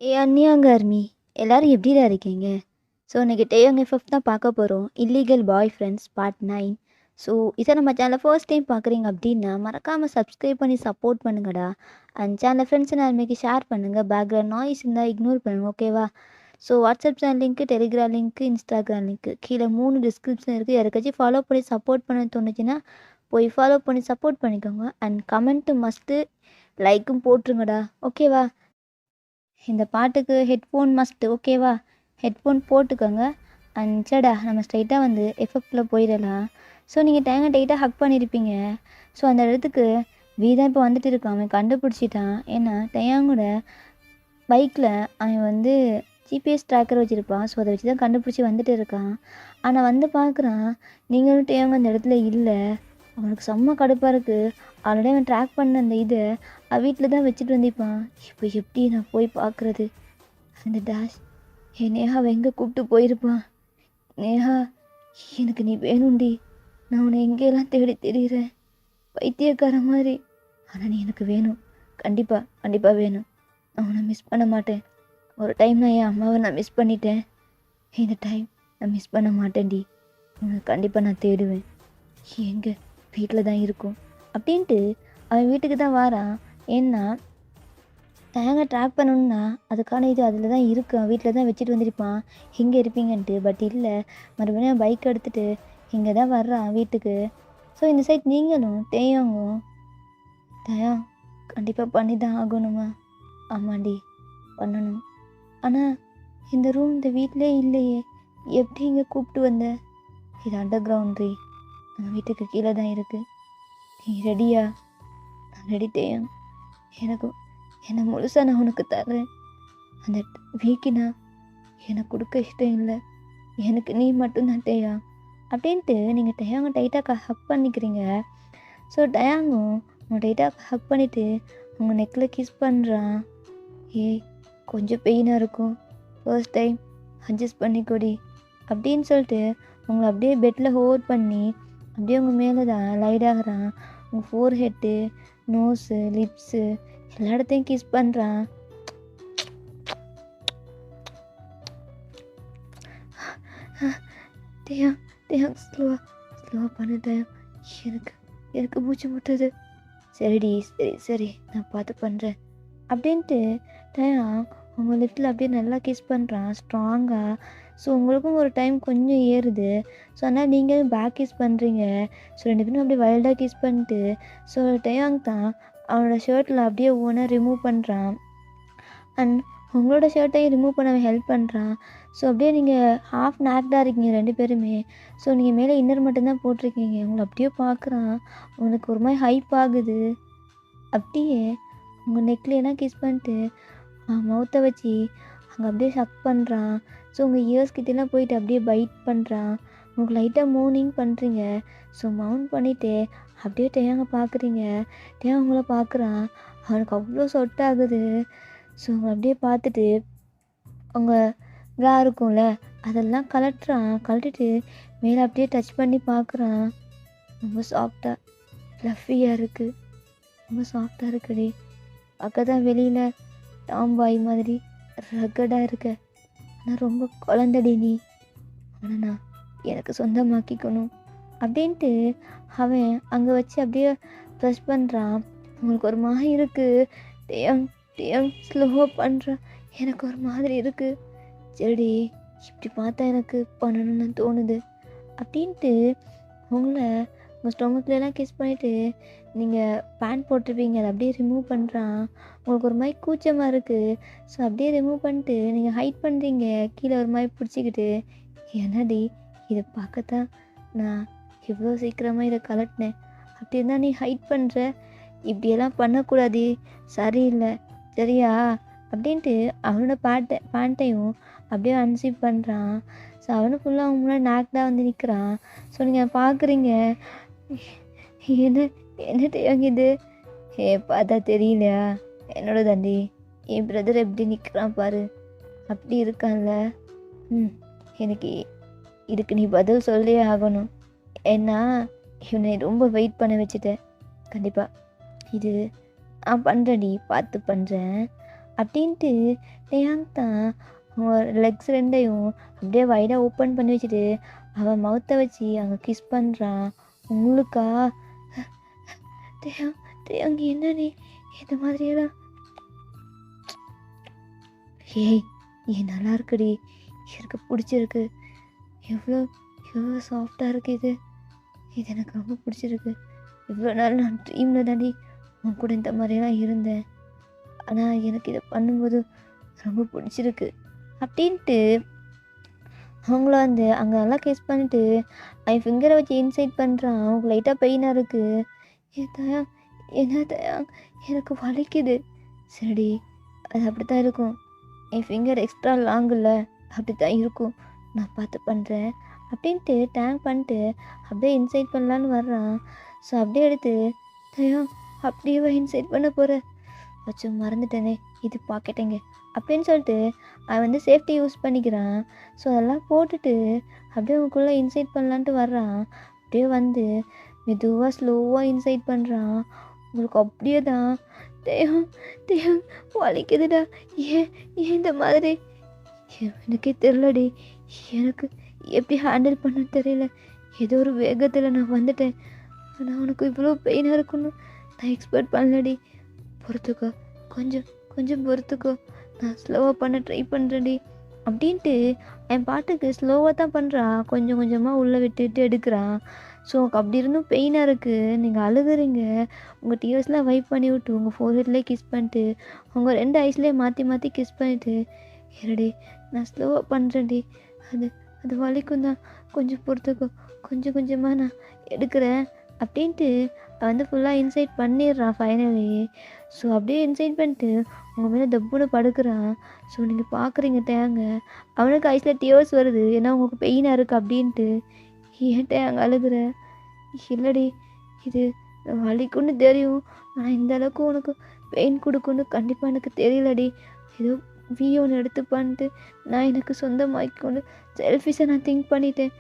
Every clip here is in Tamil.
அந்நியாங்க அர்மி எல்லாரும் எப்படிடா இருக்கீங்க? ஸோ இன்னைக்கு டேயோங் எஃப்எஃப் தான் பார்க்க போகிறோம். Illegal bye friends part 9. So இதை நம்ம சேனலை ஃபர்ஸ்ட் டைம் பார்க்குறீங்க அப்படின்னா மறக்காமல் சப்ஸ்கிரைப் பண்ணி சப்போர்ட் பண்ணுங்கடா. அண்ட் சேனல் ஃப்ரெண்ட்ஸ் அண்ட் ஆர்மிக்கு ஷேர் பண்ணுங்கள். பேக்ரவுண்ட் நாய்ஸ் இருந்தால் இக்னோர் பண்ணுங்கள், ஓகேவா? ஸோ வாட்ஸ்அப் சேனல் லிங்க்கு, டெலிகிராம் லிங்க்கு, இன்ஸ்டாகிராம் லிங்க்கு கீழே 3 டிஸ்கிரிப்ஷன் இருக்குது. யாருக்காச்சும் ஃபாலோ பண்ணி சப்போர்ட் பண்ண தோணுச்சுன்னா போய் ஃபாலோ பண்ணி சப்போர்ட் பண்ணிக்கோங்க. அண்ட் கமெண்ட்டு மஸ்ட்டு, லைக்கும் போட்டுருங்கடா, ஓகேவா? இந்த பாட்டுக்கு ஹெட்ஃபோன் மஸ்ட், ஓகேவா? ஹெட்ஃபோன் போட்டுக்கோங்க. அண்ட் சரிடா, நம்ம ஸ்ட்ரைட்டாக வந்து எஃப்எஃப்ல போயிடலாம். ஸோ நீங்கள் டைட்டாக ஹக் பண்ணியிருப்பீங்க. ஸோ அந்த இடத்துக்கு தான் இப்போ வந்துட்டு இருக்கான். அவன் கண்டுபிடிச்சிட்டான். ஏன்னா டயாங்கோட பைக்கில் அவன் வந்து ஜிபிஎஸ் ட்ராக்கர் வச்சுருப்பான். ஸோ அதை வச்சு தான் கண்டுபிடிச்சி வந்துட்டு இருக்கான். ஆனால் வந்து பார்க்குறான், நீங்களும் டயாங்க அந்த இடத்துல இல்லை. அவனுக்கு செம்ம கடுப்பாக இருக்குது. ஆல்ரெடி அவன் ட்ராக் பண்ண அந்த இதை வீட்டில் தான் வச்சுட்டு வந்திருப்பான். இப்போ எப்படி நான் போய் பார்க்குறது? அந்த டேஷ் என் நேஹாவை எங்கே கூப்பிட்டு போயிருப்பான்? நேஹா, எனக்கு நீ வேணும்டி. நான் உன்னை எங்கேயெல்லாம் தேடி தெரிகிறேன், பைத்தியக்கார மாதிரி. ஆனால் நீ எனக்கு வேணும், கண்டிப்பாக வேணும். நான் உன்னை மிஸ் பண்ண மாட்டேன். ஒரு டைம் நான் என் அம்மாவை நான் மிஸ் பண்ணிட்டேன். இந்த டைம் நான் மிஸ் பண்ண மாட்டேன்டி. உன்னை கண்டிப்பாக நான் தேடுவேன். எங்கே? வீட்டில் தான் இருக்கும் அப்படின்ட்டு அவன் வீட்டுக்கு தான் வாரான். ஏன்னா டேங்கை ட்ராக் பண்ணணுன்னா அதுக்கான இது அதில் தான் இருக்குது. அவன் வீட்டில் தான் வச்சுட்டு வந்திருப்பான், எங்கே இருப்பீங்கன்ட்டு. பட் இல்லை, மறுபடியும் பைக் எடுத்துகிட்டு இங்கே தான் வர்றான் வீட்டுக்கு. ஸோ இந்த சைட் நீங்களும் டேயாங்கும், டயா கண்டிப்பாக பண்ணி தான் ஆகணுமா? ஆமாண்டி, பண்ணணும். ஆனால் இந்த ரூம் இந்த வீட்டிலே இல்லையே, எப்படி இங்கே கூப்பிட்டு வந்த? இது அண்டர் கிரவுண்ட்ரி, நம்ம வீட்டுக்கு கீழே தான் இருக்குது. நீ ரெடியா? நான் ரெடி டேயாங். என்னை முழுசாக நான் உனக்கு தர்றேன். அந்த வீக்கினா எனக்கு கொடுக்க இஷ்டம் இல்லை. எனக்கு நீ மட்டும்தான் டேயா அப்படின்ட்டு நீங்கள் டயாங்க டைட்டாக ஹக் பண்ணிக்கிறீங்க. ஸோ டயாங்கும் உங்கள் டைட்டாக ஹக் பண்ணிவிட்டு உங்கள் நெக்கில் கிஸ் பண்ணுறான். ஏய், கொஞ்சம் பெயினாக இருக்கும், ஃபர்ஸ்ட் டைம் அட்ஜஸ்ட் பண்ணிக்கொடி அப்படின்னு சொல்லிட்டு உங்களை அப்படியே பெட்டில் ஹோல்ட் பண்ணி அப்படியே உங்கள் மேலே தான் லைட் ஆகிறான். உங்கள் ஃபோர் ஹெட்டு, நோஸு, லிப்ஸு எல்லா இடத்தையும் கிஸ் பண்ணுறான். டேயாங் ஸ்லோவாக பண்ணிட்டேன். எனக்கு மூச்சு முட்டுது. சரிடி, சரி நான் பார்த்து பண்ணுறேன் அப்படின்ட்டு டயாங் உங்கள் லிஃப்ட்டில் அப்படியே நல்லா கிஸ் பண்ணுறான் ஸ்ட்ராங்காக. ஸோ உங்களுக்கும் ஒரு டைம் கொஞ்சம் ஏறுது. ஸோ அதனால் நீங்களும் பேக் கிஸ் பண்ணுறீங்க. ஸோ 2 பேரும் அப்படியே வைல்டாக கிஸ் பண்ணிட்டு ஸோ டயாங் தான் அவனோட ஷர்ட்டில் அப்படியே ஒவ்வொன்றா ரிமூவ் பண்ணுறான். அண்ட் உங்களோட ஷர்ட்டையும் ரிமூவ் பண்ண ஹெல்ப் பண்ணுறான். ஸோ அப்படியே நீங்கள் ஹாஃப் நேக்டாக இருக்கீங்க 2 பேருமே. ஸோ நீங்கள் மேலே இன்னர் மட்டும்தான் போட்டிருக்கீங்க. உங்களை அப்படியே பார்க்குறான். உனக்கு ஒரு மாதிரி ஹைப் ஆகுது. அப்படியே உங்கள் நெக்லையெல்லாம் கிஸ் பண்ணிட்டு மவுத்தை வச்சு அங்கே அப்படியே ஷக் பண்ணுறான். ஸோ உங்கள் இயர்ஸ் கிட்டேலாம் போயிட்டு அப்படியே பைட் பண்ணுறான். உங்களுக்கு லைட்டாக மூனிங் பண்ணுறீங்க. ஸோ மவுண்ட் பண்ணிவிட்டு அப்படியே டயாங்க பார்க்குறீங்க. டயாங் உங்களை பார்க்குறான். அவனுக்கு அவ்வளோ சொட்டாகுது. ஸோ உங்களை அப்படியே பார்த்துட்டு உங்கள் ப்ரா இருக்கும்ல அதெல்லாம் கழட்டிட்டு மேலே அப்படியே டச் பண்ணி பார்க்குறான். ரொம்ப சாஃப்டாக ஃப்ளஃபியாக இருக்குது, ரொம்ப சாஃப்டாக இருக்குடி. பார்க்க தான் வெளியில் டாம் பாய் மாதிரி ரகடாக இருக்க, ஆனால் ரொம்ப குழந்தடி நீ. ஆனால் நான் எனக்கு சொந்தமாக்கிக்கணும் அப்படின்ட்டு அவன் அங்கே வச்சு அப்படியே ப்ரெஸ் பண்ணுறான். உங்களுக்கு ஒரு மாதிரி இருக்குது. டேயாங் ஸ்லோவாக பண்ணுறான். எனக்கு ஒரு மாதிரி இருக்குது. சரி, இப்படி பார்த்தா எனக்கு பண்ணணும்னு தோணுது அப்படின்ட்டு உங்களை உங்கள் ஸ்டொமக்லாம் கிஸ் பண்ணிவிட்டு நீங்கள் பேண்ட் போட்டிருப்பீங்க, அதை அப்படியே ரிமூவ் பண்ணுறான். உங்களுக்கு ஒரு மாதிரி கூச்சமாக இருக்குது. ஸோ அப்படியே ரிமூவ் பண்ணிட்டு நீங்கள் ஹைட் பண்ணுறீங்க கீழே ஒரு மாதிரி பிடிச்சிக்கிட்டு. என்னடி, இதை பார்க்கத்தான் நான் இவ்வளோ சீக்கிரமாக இதை கலட்டினேன். அப்படி இருந்தால் நீ ஹைட் பண்ணுற. இப்படியெல்லாம் பண்ணக்கூடாது, சரியில்லை, சரியா அப்படின்ட்டு அவனோட பேண்ட்டையும் அப்படியே அன்சிப் பண்ணுறான். ஸோ அவனும் ஃபுல்லாக அவங்க முன்னாடி நேக்டாக வந்து நிற்கிறான். ஸோ நீங்கள் பார்க்குறீங்க, என்ன தேங்குது? பார்த்தா தெரியலையா? என்னோட தண்டி, என் பிரதர் எப்படி நிற்கிறான் பாரு, அப்படி இருக்கான்ல. எனக்கு இதுக்கு நீ பதில் சொல்லே ஆகணும். ஏன்னா இவனை ரொம்ப வெயிட் பண்ண வச்சுட்டேன். கண்டிப்பாக இது நான் பண்ணுறேன்டி, பார்த்து பண்ணுறேன் அப்படின்ட்டு டேயாங் தான் லெக்ஸ் ரெண்டையும் அப்படியே வைடாக ஓப்பன் பண்ணி வச்சுட்டு அவன் மவுத்தை வச்சு அங்கே கிஸ் பண்ணுறான். உங்களுக்கா டேயாங் டேயாங் என்ன நீ இந்த மாதிரியெல்லாம் ஏய் ஏன் நல்லா இருக்குடி, எனக்கு பிடிச்சிருக்கு, எவ்வளோ எவ்வளோ சாஃப்டாக இருக்குது இது எனக்கு ரொம்ப பிடிச்சிருக்கு. இவ்வளோ நாள் நான் ட்ரீமில் தாண்டி உன் கூட இந்த மாதிரியெல்லாம் இருந்தேன், ஆனால் எனக்கு இதை பண்ணும்போது ரொம்ப பிடிச்சிருக்கு அப்படின்ட்டு அவங்கள வந்து அங்கே நல்லா கேஸ் பண்ணிட்டு அவன் ஃபிங்கரை வச்சு இன்சைட் பண்ணுறான். அவங்க லைட்டாக பெயினாக இருக்குது. ஏன் தயா என்ன தயா எனக்கு வலிக்குது. சரிடி அது அப்படி தான் இருக்கும், என் ஃபிங்கர் எக்ஸ்ட்ரா லாங் இல்லை, அப்படி தான் இருக்கும், நான் பார்த்து பண்ணுறேன் அப்படின்ட்டு டேங்க் பண்ணிட்டு அப்படியே இன்சைட் பண்ணலான்னு வர்றான். ஸோ அப்படியே எடுத்து தயா அப்படியே இன்சைட் பண்ண போகிற வச்சு மறந்துட்டேனே, இது பாக்கெட்டேங்க அப்படின்னு சொல்லிட்டு அவன் வந்து சேஃப்டி யூஸ் பண்ணிக்கிறான். ஸோ அதெல்லாம் போட்டுட்டு அப்படியே அவங்களுக்குள்ளே இன்சைட் பண்ணலான்ட்டு வர்றான். அப்படியே வந்து மெதுவாக ஸ்லோவாக இன்சைட் பண்ணுறான். உங்களுக்கு அப்படியே தான் தேகம் தேகம் வலிக்குதுடா, ஏன் ஏன் இந்த மாதிரி எனக்கே தெரிலடி, எனக்கு எப்படி ஹேண்டில் பண்ண தெரியல, ஏதோ ஒரு வேகத்தில் நான் வந்துட்டேன், ஆனால் உனக்கு இவ்வளோ பெயினாக இருக்குன்னு நான் எக்ஸ்பெக்ட் பண்ணலடி, பொறுத்துக்கோ கொஞ்சம் கொஞ்சம் பொறுத்துக்கோ, நான் ஸ்லோவாக பண்ண ட்ரை பண்ணுறேன்டி அப்படின்ட்டு என் பாட்டுக்கு ஸ்லோவாக தான் பண்ணுறான். கொஞ்சம் கொஞ்சமாக உள்ளே விட்டுட்டு எடுக்கிறான். ஸோ அப்படி இருந்தும் பெயினாக இருக்குது, நீங்கள் அழுகுறீங்க, உங்கள் டியர்ஸ்லாம் வைப் பண்ணி விட்டு உங்கள் ஃபோர்ஹெட்லேயே கிஸ் பண்ணிட்டு உங்கள் 2 ஐஸ்லேயே மாற்றி மாற்றி கிஸ் பண்ணிவிட்டு இருடி நான் ஸ்லோவாக பண்ணுறேன்டி, அது அது வலிக்கும் தான், கொஞ்சம் பொறுத்துக்கோ, கொஞ்சம் கொஞ்சமாக நான் எடுக்கிறேன் அப்படின்ட்டு அவன் வந்து ஃபுல்லாக இன்சைட் பண்ணிடுறான் ஃபைனலி. ஸோ அப்படியே இன்சைட் பண்ணிட்டு உங்கள் மேலே தப்புன்னு படுக்கிறான். ஸோ நீங்கள் பார்க்குறீங்க தேங்க அவனுக்கு ஐஸில் டியர்ஸ் வருது, ஏன்னா உங்களுக்கு பெயினாக இருக்குது அப்படின்ட்டு. ஏன் தேங்க அழுகுற? இல்லடி இது வலிக்குன்னு தெரியும், ஆனால் இந்த அளவுக்கு உனக்கு பெயின் கொடுக்குன்னு கண்டிப்பாக எனக்கு தெரியலடி, ஏதோ ஒன்று எடுத்து பண்ணிட்டு நான் எனக்கு சொந்தமாக்கிக்கொண்டு செல்ஃபிஷாக நான் திங்க் பண்ணிட்டேன்,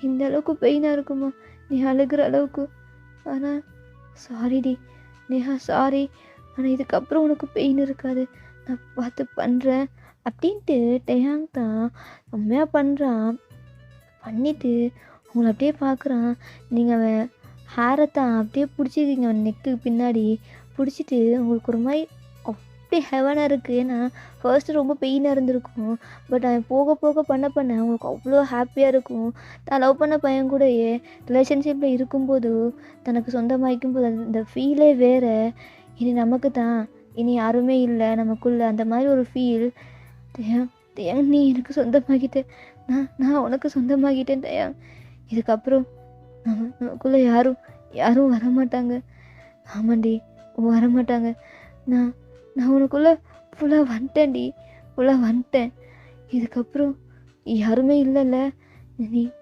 இந்த அளவுக்கு பெயினாக இருக்குமா நீ அழுகிற அளவுக்கு, ஆனால் சாரிடி நேஹா சாரி, ஆனால் இதுக்கப்புறம் உனக்கு பெயின் இருக்காது, நான் பார்த்து பண்ணுறேன் அப்படின்ட்டு டேயாங் தான் செம்மையாக பண்ணுறான். பண்ணிவிட்டு உங்களை அப்படியே பார்க்குறான். நீங்கள் அவன் ஹேரை தான் அப்படியே பிடிச்சிருக்கீங்க, அவன் நெக்கு பின்னாடி பிடிச்சிட்டு உங்களுக்கு ஒரு மாதிரி அப்படியே ஹெவனாக இருக்குது. ஏன்னா ஃபர்ஸ்ட்டு ரொம்ப பெயினாக இருந்திருக்கும், பட் அவன் போக போக பண்ண பண்ண அவங்களுக்கு அவ்வளோ ஹாப்பியாக இருக்கும். தான் லவ் பண்ண பையன் கூட ரிலேஷன்ஷிப்பில் இருக்கும்போது தனக்கு சொந்தமாக்கும் போது அந்த ஃபீலே வேறு. இனி நமக்கு தான், இனி யாருமே இல்லை நமக்குள்ளே, அந்த மாதிரி ஒரு ஃபீல். தயாங் நீ எனக்கு சொந்தமாகிட்டேன், நான் உனக்கு சொந்தமாகிட்டேன் தயாங், இதுக்கப்புறம் நமக்குள்ளே யாரும் வரமாட்டாங்க. ஆமாண்டி வரமாட்டாங்க, நான் உனக்குள்ளே ஃபுல்லாக வந்துட்டேன்டி, ஃபுல்லாக வந்துட்டேன், இதுக்கப்புறம் யாருமே இல்லைல்ல,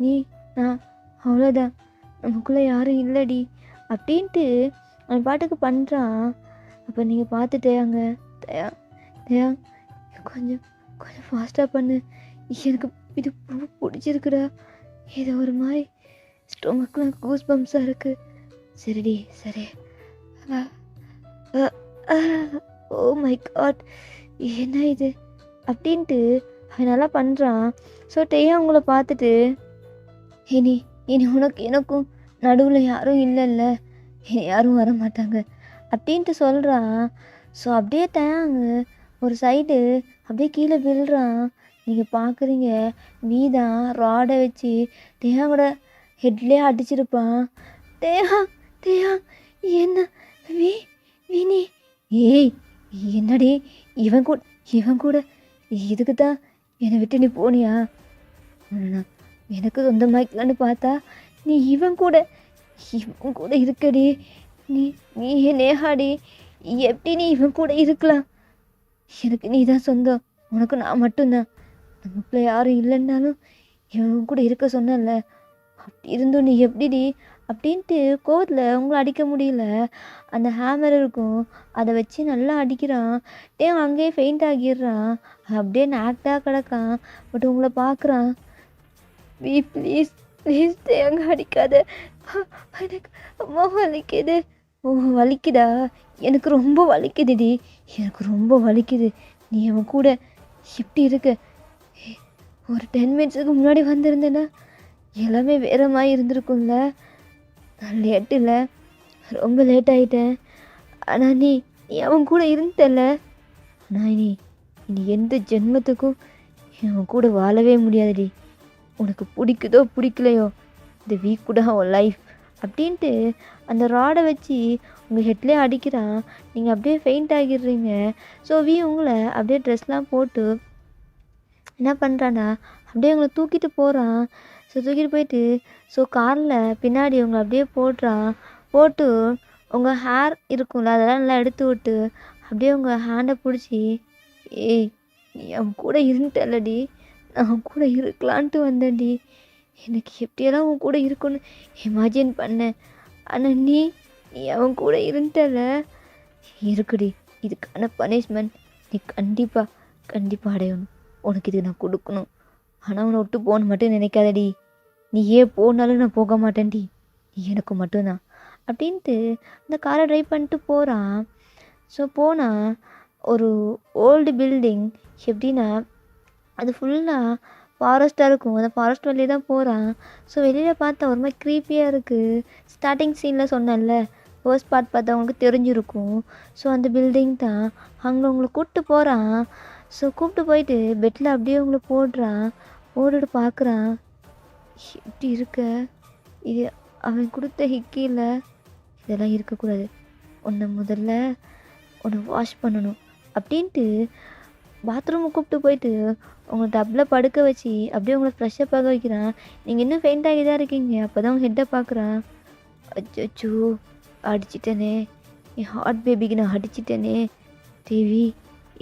நீ நான் அவ்வளோதான், நமக்குள்ளே யாரும் இல்லைடி அப்படின்ட்டு அவன் பாட்டுக்கு பண்ணுறான். அப்போ நீங்கள் பார்த்துட்டேங்க தயா கொஞ்சம் கொஞ்சம் ஃபாஸ்ட்டாக பண்ணு, எனக்கு இது ரொம்ப பிடிச்சிருக்குடா, இது ஒரு மாதிரி ஸ்டொமக்லாம் கூஸ் பம்ப்ஸாக இருக்குது. சரிடி சரி, ஓ மை காட் என்ன இது அப்படின்ட்டு அவன் நல்லா பண்ணுறான். ஸோ டேயா அவங்கள பார்த்துட்டு இனி இனி உனக்கு எனக்கும் நடுவில் யாரும் இல்லைல்ல, யாரும் வர மாட்டாங்க அப்படின்ட்டு சொல்கிறான். ஸோ அப்படியே தேங்க ஒரு சைடு அப்படியே கீழே விழுறான். நீங்கள் பார்க்குறீங்க நீ தான் ராடை வச்சு தேயாவோட ஹெட்லேயே அடிச்சிருப்பான். தேயா என்ன வினி ஏய் என்னடி இவன் கூட இதுக்கு தான் என்னை விட்டு நீ போனியா? எனக்கு சொந்தமாக்கலான்னு பார்த்தா நீ இவன் கூட இருக்கடி, நீ நேஹாடி, எப்படி நீ இவன் கூட இருக்கலாம்? எனக்கு நீ தான் சொந்தம், உனக்கு நான் மட்டும்தான், நமக்குள்ள யாரும் இல்லைன்னாலும் இவன் கூட இருக்க சொன்னல, அப்படி இருந்தும் நீ எப்படிடி அப்படின்ட்டு கோவத்தில் உங்களை அடிக்க முடியல. அந்த ஹேமர் இருக்கும், அதை வச்சு நல்லா அடிக்கிறான். அங்கேயே ஃபெயிண்ட் ஆகிடுறான். அப்படியே ஆக்டாக கிடக்கான். பட் உங்களை பார்க்குறான். ப்ளீஸ் தேங்க அடிக்காத, எனக்கு அம்மா வலிக்குது. ஓ வலிக்குதா? எனக்கு ரொம்ப வலிக்குதுடி, எனக்கு ரொம்ப வலிக்குது, நீ அவன் கூட எப்படி இருக்க? ஏய், ஒரு 10 மினிட்ஸுக்கு முன்னாடி வந்திருந்தேன்னா எல்லாமே வேற மாதிரி இருந்திருக்கும்ல. நான் லேட்டில் ரொம்ப லேட் ஆகிட்டேன். ஆனால் நீ அவன் கூட இருந்தல. ஆனால் நீ இனி எந்த ஜென்மத்துக்கும் அவன் கூட வாழவே முடியாதுடி. உனக்கு பிடிக்குதோ பிடிக்கலையோ இந்த வீக் கூட அவன் லைஃப் அப்படின்ட்டு அந்த ராடை வச்சு உங்கள் ஹெட்லேயே அடிக்கிறான். நீங்கள் அப்படியே ஃபெயிண்ட் ஆகிடுறீங்க. ஸோ உங்களை அப்படியே ட்ரெஸ்லாம் போட்டு என்ன பண்ணுறான்னா அப்படியே உங்களை தூக்கிட்டு போகிறான். ஸோ தூக்கிட்டு போயிட்டு காரில் பின்னாடி உங்களை அப்படியே போட்டு உங்கள் ஹேர் இருக்கும்ல அதெல்லாம் நல்லா எடுத்து விட்டு அப்படியே உங்கள் ஹேண்டை பிடிச்சி, ஏய் நீ அவன் கூட இருந்துட்டல்லடி, நான் அவன் கூட இருக்கலான்ட்டு வந்தேன்டி. எனக்கு எப்படியெல்லாம் அவன் கூட இருக்குன்னு இமேஜின் பண்ணேன். ஆனால் நீ அவன் கூட இருந்துட்டல. இருக்குடி, இதுக்கான பனிஷ்மெண்ட் நீ கண்டிப்பாக அடையணும். உனக்கு இது நான் கொடுக்கணும். ஆனால் அவனை விட்டு போகணும் மட்டும் நினைக்காதடி. நீ ஏன் போனாலும் நான் போக மாட்டேன்டி. நீ எனக்கு மட்டும்தான் அப்படின்ட்டு அந்த காரை ட்ரைவ் பண்ணிட்டு போகிறான். ஸோ போனால் ஒரு ஓல்டு பில்டிங், எப்படின்னா அது ஃபுல்லாக ஃபாரஸ்ட்டாக இருக்கும். அந்த ஃபாரஸ்ட் வழியே தான் போகிறான். ஸோ வெளியில் பார்த்தா ஒரு மாதிரி க்ரீப்பியாக இருக்குது. ஸ்டார்டிங் சீனில் சொன்னேன்ல, ஃபர்ஸ்ட் பார்ட் பார்த்தவங்களுக்கு தெரிஞ்சிருக்கும். ஸோ அந்த பில்டிங் தான். அங்கே உங்களை கூப்பிட்டு போகிறான். ஸோ கூப்பிட்டு போயிட்டு பெட்டில் அப்படியே உங்களை போட்டுட்டு பார்க்குறான். எப்படி இருக்க? இது அவன் கொடுத்த ஹிக்கியில் இதெல்லாம் இருக்கக்கூடாது. முதல்ல உன்னை வாஷ் பண்ணணும் அப்படின்ட்டு பாத்ரூமை கூப்பிட்டு போயிட்டு உங்களை டப்பில் படுக்க வச்சு அப்படியே உங்களை ஃப்ரெஷ்ஷப் ஆக வைக்கிறான். நீங்கள் இன்னும் ஃபெயிண்ட் ஆகி தான் இருக்கீங்க. அப்போ தான் உங்கள் ஹெட்டை பார்க்குறான். அச்சோ, அடிச்சிட்டேனே, என் ஹார்ட் பேபிக்கு நான் அடிச்சிட்டேனே. தேவி,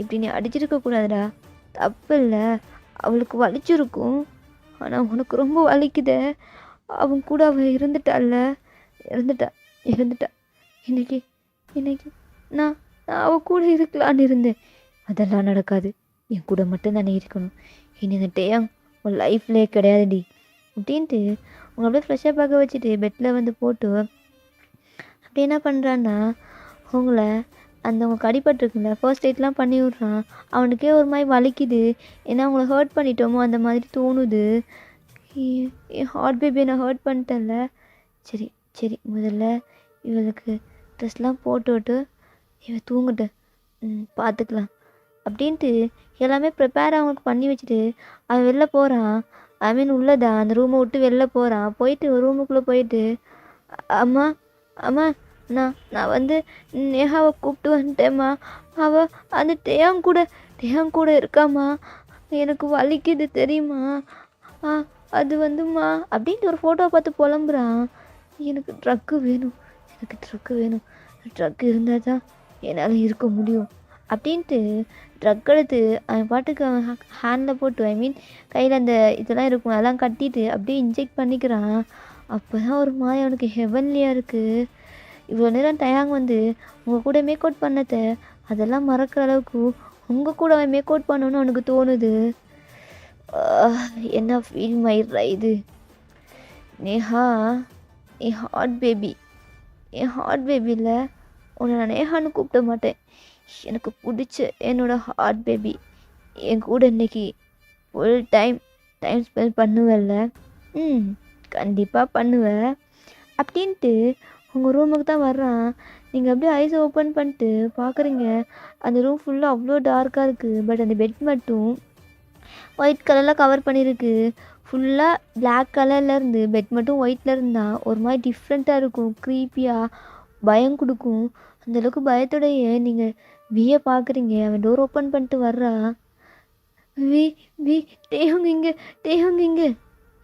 இப்படி நீ அடிச்சிருக்கக்கூடாதுடா. தப்பு இல்லை, அவளுக்கு வலிச்சிருக்கும். ஆனால் உனக்கு ரொம்ப வலிக்குதே. அவன் கூட அவள் இறந்துட்டா. இன்னைக்கு நான் அவள் கூட இருக்கலான்னு இருந்தேன். அதெல்லாம் நடக்காது. என் கூட மட்டும்தானே இருக்கணும். இனி அந்த டேயாங் உன் லைஃப்லேயே கிடையாதுடி அப்படின்ட்டு உங்களை அப்படியே ஃப்ரெஷ்ஷாக பார்க்க வச்சுட்டு பெட்டில் வந்து போட்டு அப்படி என்ன பண்ணுறான்னா உங்களை அந்த உங்களுக்கு அடிபட்டுருக்குல்ல ஃபர்ஸ்ட் எய்ட்லாம் பண்ணி விட்றான். அவனுக்கே ஒரு மாதிரி வலிக்குது. ஏன்னா அவங்கள ஹர்ட் பண்ணிட்டோமோ அந்த மாதிரி தோணுது. என் ஹார்ட் பேபியை நான் ஹர்ட் பண்ணிட்டேன்ல. சரி முதல்ல இவளுக்கு ட்ரெஸ்லாம் போட்டுவிட்டு இவன் தூங்கிட்டு பார்த்துக்கலாம் அப்படின்ட்டு எல்லாமே ப்ரிப்பேர் அவங்களுக்கு பண்ணி வச்சுட்டு அவன் வெளில போகிறான். ஐ மீன் உள்ளதான் அந்த ரூமை விட்டு வெளில போகிறான். போயிட்டு ரூமுக்குள்ளே போயிட்டு, அம்மா நான் வந்து நேஹாவை கூப்பிட்டு வந்துட்டேம்மா. அவள் அந்த டேயாங் கூட இருக்காம்மா. எனக்கு வலிக்குது தெரியுமா? அது வந்தும்மா அப்படின்ட்டு ஒரு ஃபோட்டோவை பார்த்து புலம்புறான். எனக்கு ட்ரக்கு வேணும். ட்ரக் இருந்தால் தான் என்னால் இருக்க முடியும் அப்படின்ட்டு ட்ரக் எடுத்து அவன் பாட்டுக்கு அவன் ஹேண்டில் போட்டு, ஐ மீன் கையில் அந்த இதெல்லாம் இருக்கும் அதெல்லாம் கட்டிட்டு அப்படியே இன்ஜெக்ட் பண்ணிக்கிறான். அப்போ தான் ஒரு மாதிரி அவனுக்கு ஹெவன்லியாக இருக்குது. இவ்வளோ நேரம் டயாங் வந்து உங்கள் கூட மேக் அவுட் பண்ணத அதெல்லாம் மறக்கிற அளவுக்கு உங்கள் கூட அவன் மேக் அவுட் பண்ணணும்னு அவனுக்கு தோணுது. என்ன ஃபீல் மயிரா இது? நேஹா, என் ஹார்ட் பேபியில் உன்னை நான் நேஹான்னு கூப்பிட மாட்டேன். எனக்கு பிடிச்ச என்னோட ஹார்ட் பேபி. என் கூட இன்னைக்கு ஃபுல் டைம் ஸ்பெண்ட் பண்ணுவேன்ல? கண்டிப்பாக பண்ணுவேன் அப்படின்ட்டு உங்கள் ரூமுக்கு தான் வர்றான். நீங்கள் அப்படியே ஐஸை ஓப்பன் பண்ணிட்டு பார்க்குறீங்க. அந்த ரூம் ஃபுல்லாக அவ்வளோ டார்க்காக இருக்குது. பட் அந்த பெட் மட்டும் ஒயிட் கலரில் கவர் பண்ணியிருக்கு. ஃபுல்லாக பிளாக் கலரில் இருந்து பெட் மட்டும் ஒயிட்டில் இருந்தால் ஒரு மாதிரி டிஃப்ரெண்ட்டாக இருக்கும். க்ரீப்பியாக பயம் கொடுக்கும். அந்தளவுக்கு பயத்தோடைய நீங்கள் வியை பார்க்குறீங்க. அவன் டோர் ஓப்பன் பண்ணிட்டு வர்றா. டேயாங் இங்கே.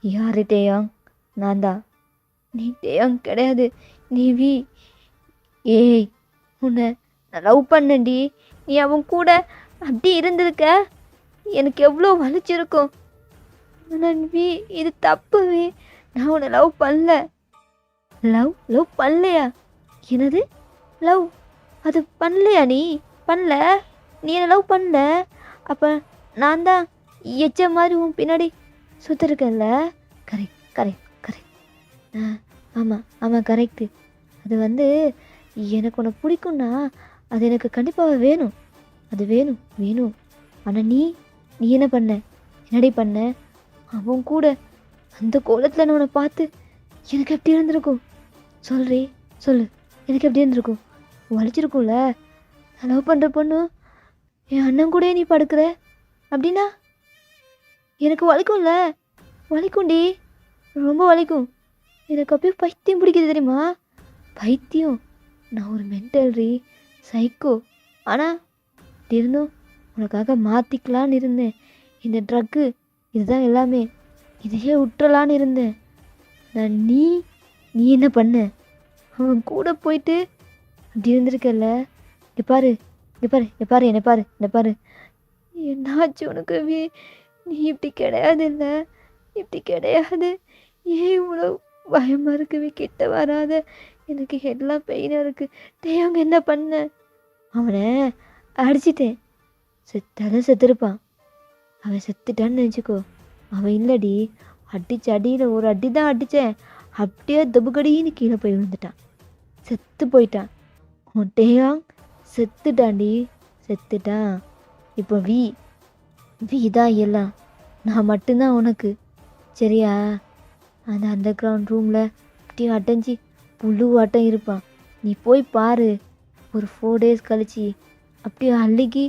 யார் டேயாங்? நான் தான். நீ டேயாங் கிடையாது, நீ ஏய், உன்னை நான் லவ் பண்ணேன்டி. நீ அவன் கூட அப்படி இருந்திருக்க எனக்கு எவ்வளோ வலிச்சிருக்கும். ஆனால் இது தப்பு. நான் உன்னை லவ் பண்ணல. லவ் பண்ணலையா? என்னது லவ்? அது பண்ணலையா? நீ பண்ணல? நீ என்ன லவ் பண்ணல? அப்போ நான் தான் எச்ச மாதிரி உன் பின்னாடி சுற்றிருக்கேன்ல. கரெக்ட். ஆமாம் கரெக்டு. அது வந்து எனக்கு உன்னை பிடிக்கும்னா அது எனக்கு கண்டிப்பாக வேணும். அது வேணும். ஆனால் நீ என்ன பண்ண? என்னடி பண்ண? அவன் கூட அந்த கோலத்தில் நான் உன்னை பார்த்து எனக்கு எப்படி இருந்திருக்கும்? சொல்றி, சொல்லு. எனக்கு எப்படி இருந்திருக்கும்? வலிச்சிருக்கும்ல. நான் லவ் பண்ணுற பொண்ணு என் அண்ணன் கூட நீ படுக்கிற அப்படின்னா எனக்கு வலிக்கும்ல. வலிக்கும்டி, ரொம்ப வலிக்கும். எனக்கு அப்படியே பைத்தியம் பிடிக்குது தெரியுமா? பைத்தியம். நான் ஒரு மென்டல்ரி, சைக்கோ. ஆனால் இருந்தும் உனக்காக மாற்றிக்கலான்னு இருந்தேன். இந்த ட்ரக்கு இதுதான் எல்லாமே, இதையே விட்டுறலான்னு இருந்தேன். நான் நீ என்ன பண்ண? அவன் கூட போயிட்டு அப்படி இருந்திருக்கல. இங்கே பாரு, இங்கே பாரு, இங்கே பாரு, என்னை பாரு, என்னை பாரு. என்னாச்சு உனக்கு? நீ இப்படி கிடையாது, இல்லை இப்படி கிடையாது. ஏன் இவ்வளோ பயமாக இருக்குவே? கிட்ட வராத, எனக்கு ஹெட்லாம் பெயினாக இருக்குது. அவங்க என்ன பண்ண? அவனை அடிச்சிட்டேன். செத்தாலும் செத்துருப்பான். அவன் செத்துட்டான்னு நினச்சிக்கோ. அவன் இல்லடி, அடிச்சு அடியில் ஒரு அடி தான் அடித்தேன். அப்படியே தபுகடின்னு கீழே போய் விழுந்துட்டான். செத்து போயிட்டான். உன் டேயாங் செத்துட்டான்டி, செத்துட்டான். இப்போ வி தான் எல்லாம். நான் மட்டும்தான் உனக்கு, சரியா? அந்த அண்டர் கிரவுண்ட் ரூமில் அப்படியே அடைஞ்சி புழுவாட்டம் இருப்பான். நீ போய் பாரு. ஒரு 4 days கழிச்சு அப்படியே அழுகி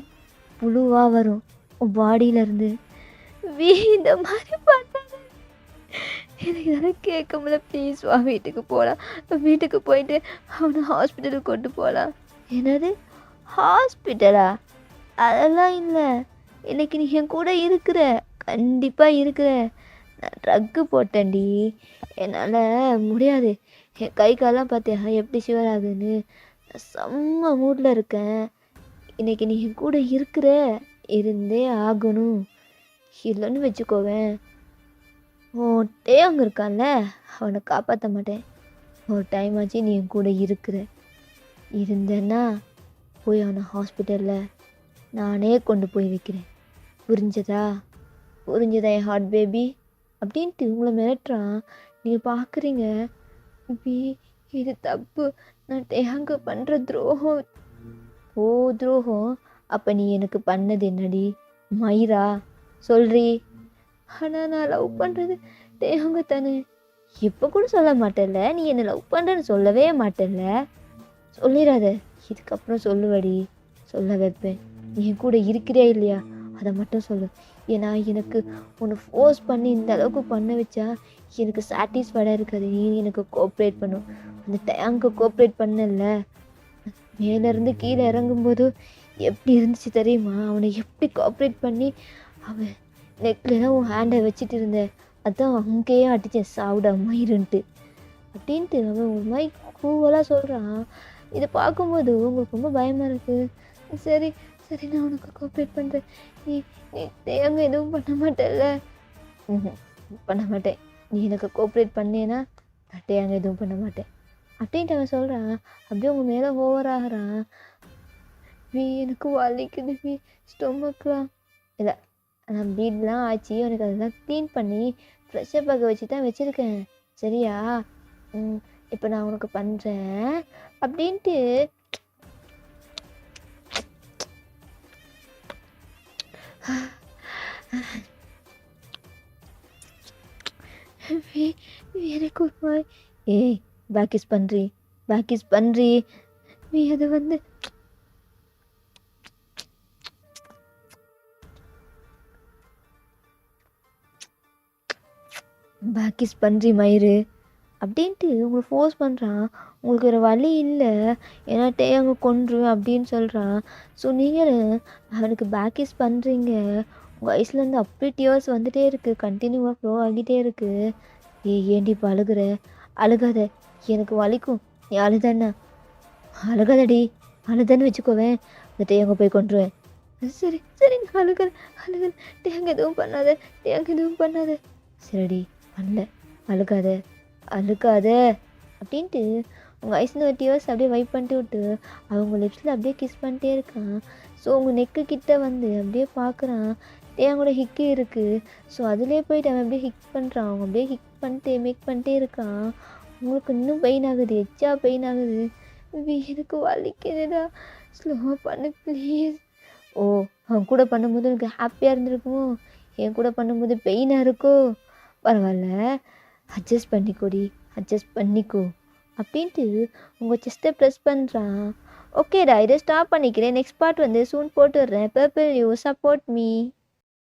புழுவாக வரும் உன் பாடியிலேருந்து. இந்த மாதிரி பார்த்தாங்க. எனக்கு இதெல்லாம் கேட்க முடியல. ப்ளீஸ் வா, வீட்டுக்கு போகலாம். வீட்டுக்கு போயிட்டு அவனை ஹாஸ்பிட்டலுக்கு கொண்டு போகலாம். என்னது ஹாஸ்பிட்டலா? அதெல்லாம் இல்லை. இன்னைக்கு நீ என் கூட இருக்கிற, கண்டிப்பாக இருக்கிற. நான் ட்ரக்கு போட்டேன்டி, என்னால் முடியாது. என் கை காலெலாம் பார்த்தியா எப்படி ஷுவர் ஆகுதுன்னு? நான் செம்ம மூடில் இருக்கேன். இன்னைக்கு நீ என் கூட இருக்கிற, இருந்தே ஆகணும். இல்லைன்னு வச்சுக்கோவேன், உன் டேவங்க இருக்கான்ல, அவனை காப்பாற்ற மாட்டேன். ஒரு டைம் ஆச்சு நீ என் கூட இருந்தேன்னா போய் அவனை ஹாஸ்பிட்டலில் நானே கொண்டு போய் வைக்கிறேன். புரிஞ்சதா என் ஹார்ட் பேபி? அப்படின்ட்டு உங்களை மிரட்டுறான். நீங்கள் பார்க்குறீங்க, இது தப்பு. நான் டேங்க பண்ணுற துரோகம். துரோகம்? அப்போ நீ எனக்கு பண்ணது என்னடி மயிரா? சொல்றி. ஆனால் நான் லவ் பண்ணுறது டேங்க தானே. இப்போ கூட சொல்ல மாட்டேல்ல, நீ என்னை லவ் பண்ணுறேன்னு சொல்லவே மாட்டேல்ல. சொல்லிடாத. இதுக்கப்புறம் சொல்லுவடி, சொல்ல வைப்பேன். நீ என் கூட இருக்கிறியா இல்லையா அதை மட்டும் சொல்லு. ஏன்னா எனக்கு உன்னை ஃபோர்ஸ் பண்ணி இந்த அளவுக்கு பண்ண வச்சா எனக்கு சாட்டிஸ்ஃபைடாக இருக்காது. நீ எனக்கு கோஆப்ரேட் பண்ணும். அந்த டேங்க்கு கோஆப்ரேட் பண்ணல. மேலேருந்து கீழே இறங்கும்போது எப்படி இருந்துச்சு தெரியுமா? அவனை எப்படி கோஆப்ரேட் பண்ணி அவன் நெக்லாம் உன் ஹேண்டை வச்சுட்டு இருந்தேன். அதான் அங்கேயே அடித்தேன், சாவுடா மயிருன்ட்டு அப்படின்ட்டு அவன் ஒரு மாதிரி கூவலாக சொல்கிறான். இதை பார்க்கும்போது உங்களுக்கு ரொம்ப பயமாக இருக்குது. சரி நான் உனக்கு கோஆப்ரேட் பண்ணுறேன். நீ தேங்க எதுவும் பண்ண மாட்டேல்ல? பண்ண மாட்டேன். நீ எனக்கு கோஆப்ரேட் பண்ணேன்னா நான் தேங்க எதுவும் பண்ண மாட்டேன் அப்படின்ட்டு அவன் சொல்கிறான். அப்படியே உங்கள் மேலே ஓவர் ஆகிறான். எனக்கு வலிக்குது ஸ்டொமக்லாம். இல்லை, நான் ப்ளீட்லாம் ஆச்சு. எனக்கு அதெல்லாம் க்ளீன் பண்ணி ஃப்ரெஷ்ஷப் ஆக வச்சு தான் வச்சுருக்கேன், சரியா? இப்போ நான் உனக்கு பண்ணுறேன் அப்படின்ட்டு எனக்கு ஒரு மாதிரி பேக்கிஸ் பண்ணுறி அது வந்து பேக்கிஸ் பண்ணுறி மயிறு அப்படின்ட்டு உங்களை ஃபோர்ஸ் பண்ணுறான். உங்களுக்கு வேறு வழி இல்லை, ஏன்னா டேங்க கொன்றுவேன் அப்படின்னு சொல்கிறான். ஸோ நீங்களும் அவனுக்கு பேக்கிஸ் பண்ணுறீங்க. உங்கள் ஐஸ்லேருந்து அப்படியே டியர்ஸ் வந்துகிட்டே இருக்குது, கண்டினியூவாக ஃப்ளோ ஆகிட்டே இருக்குது. ஏன்டி இப்போ அழுகாத, எனக்கு வலிக்கும். நீ அழுதானே அழுகாதடி, அழுதான்னு வச்சுக்கோவேன், அந்த டேங்க போய் கொன்றுவேன். சரி நான் அழுகாத, டேங்க எதுவும் பண்ணாத. சரிடி பண்ணல, அழுக்காத அப்படின்ட்டு உங்கள் ஐஸ்னு டியர்ஸ் அப்படியே வைப் பண்ணிட்டு விட்டு அவங்க லிப்ஸில் அப்படியே கிஸ் பண்ணிட்டே இருக்கான். ஸோ உங்கள் நெக்கு கிட்ட வந்து அப்படியே பார்க்குறான். அவங்களோட ஹிக்கு இருக்குது. ஸோ அதிலே போயிட்டு அவன் அப்படியே ஹிக் பண்ணுறான். அவங்க அப்படியே ஹிக் பண்ணிட்டு மேக் பண்ணிட்டே இருக்கான். உங்களுக்கு இன்னும் பெயின் ஆகுது, எச்சா பெயின் ஆகுது. எனக்கு வலிக்குதுடா, ஸ்லோவாக பண்ணு ப்ளீஸ். ஓ! அவன் கூட பண்ணும்போது உனக்கு ஹாப்பியா இருந்திருக்குமோ? என் கூட பண்ணும்போது பெயினா இருக்கோ? பரவால்ல. அட்ஜஸ்ட் பண்ணிக்கோடி, அட்ஜஸ்ட் பண்ணிக்கோ. அப்டின்ட்டு உங்க செஸ்ட்ட ப்ரெஸ் பண்றான். ஓகேடா இத ஸ்டாப் பண்ணிக்கிறேன். நெக்ஸ்ட் பார்ட் வந்து சூன் போட்டுடுறேன். Purple you support me.